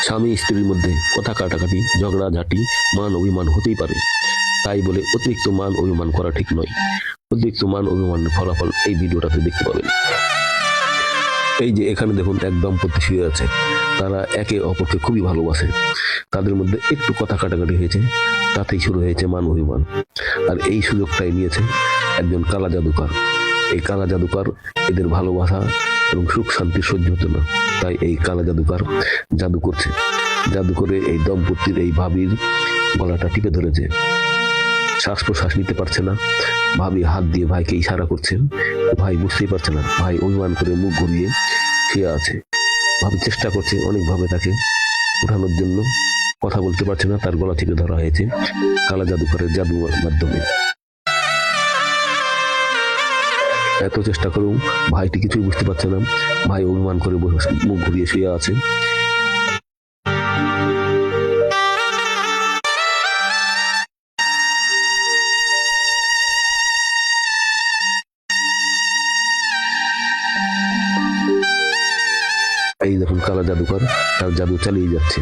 স্বামী স্ত্রীর মধ্যে কথা কাটাকাটি, ঝগড়াঝাটি, মান অভিমান হতেই পারে। তাই বলে অতিরিক্ত মান অভিমান করা ঠিক নয়। অতিরিক্ত মান অভিমানের ফলাফল এই ভিডিওটাতে দেখতে পাবেন। এই যে এখানে দেখুন, এক দম্পতি শুয়ে আছে, তারা একে অপরকে খুবই ভালোবাসে। তাদের মধ্যে একটু কথা কাটাকাটি হয়েছে, তাতেই শুরু হয়েছে মান অভিমান। আর এই সুযোগটাই নিয়েছে একজন কালা জাদুকর। এই কালা জাদুকর এদের ভালোবাসা এবং সুখ শান্তি সহ্য হতো না, তাই এই কালা জাদুকর জাদু করছে। জাদু করে এই দম্পতির, এই ভাবির গলাটা টিপে ধরেছে। শ্বাস প্রশ্বাস নিতে পারছে না। ভাবি হাত দিয়ে ভাইকে ইশারা করছেন, ভাই বুঝতেই পারছে না। ভাই অভিমান করে মুখ ঘুরিয়ে শুয়ে আছে। ভাবি চেষ্টা করছে অনেকভাবে তাকে উঠানোর জন্য, কথা বলতে পারছে না। তার গলা টিপে ধরা হয়েছে কালা জাদুকরের জাদুর মাধ্যমে। এত চেষ্টা করেও ভাইটি কিছুই বুঝতে পারছে না। ভাই অভিমান করে মুখ ঘুরিয়ে শুয়ে আছে। এই দেখুন, কালা জাদুকর তার জাদু চালিয়ে যাচ্ছে।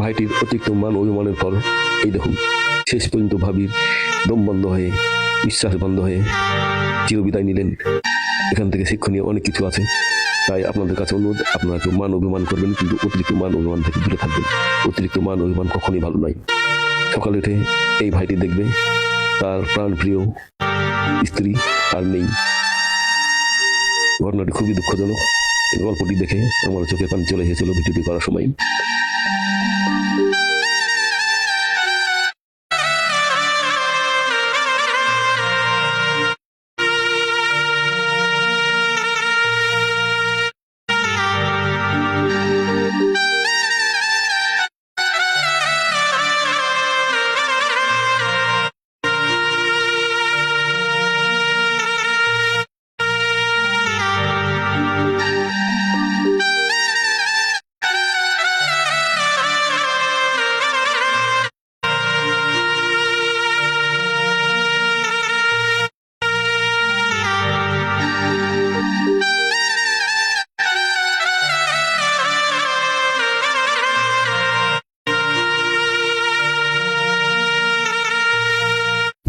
ভাইটির অতিরিক্ত মান অভিমানের পর এই দেখুন, শেষ পর্যন্ত ভাবির দম বন্ধ হয়ে, নিঃশ্বাস বন্ধ হয়ে চিরবিদায় নিলেন। এখান থেকে শিক্ষণীয় অনেক কিছু আছে। তাই আপনাদের কাছে অনুরোধ, আপনারা কেউ মান অভিমান করবেন, কিন্তু অতিরিক্ত মান অভিমান থেকে দূরে থাকবেন। অতিরিক্ত মান অভিমান কখনই ভালো নয়। সকালে উঠে এই ভাইটি দেখবে তার প্রাণপ্রিয় স্ত্রী আর নেই। ঘটনাটি খুবই দুঃখজনক। গল্পটি দেখে আমার চোখে পানি চলে এসেছিল ভিডিওটি করার সময়।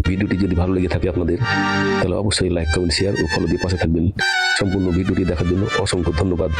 ভিডিওটি যদি ভালো লেগে থাকে আপনাদের, তাহলে অবশ্যই লাইক, কমেন্ট, শেয়ার ও ফলো দিয়ে পাশে থাকবেন। সম্পূর্ণ ভিডিওটি দেখার জন্য অসংখ্য ধন্যবাদ।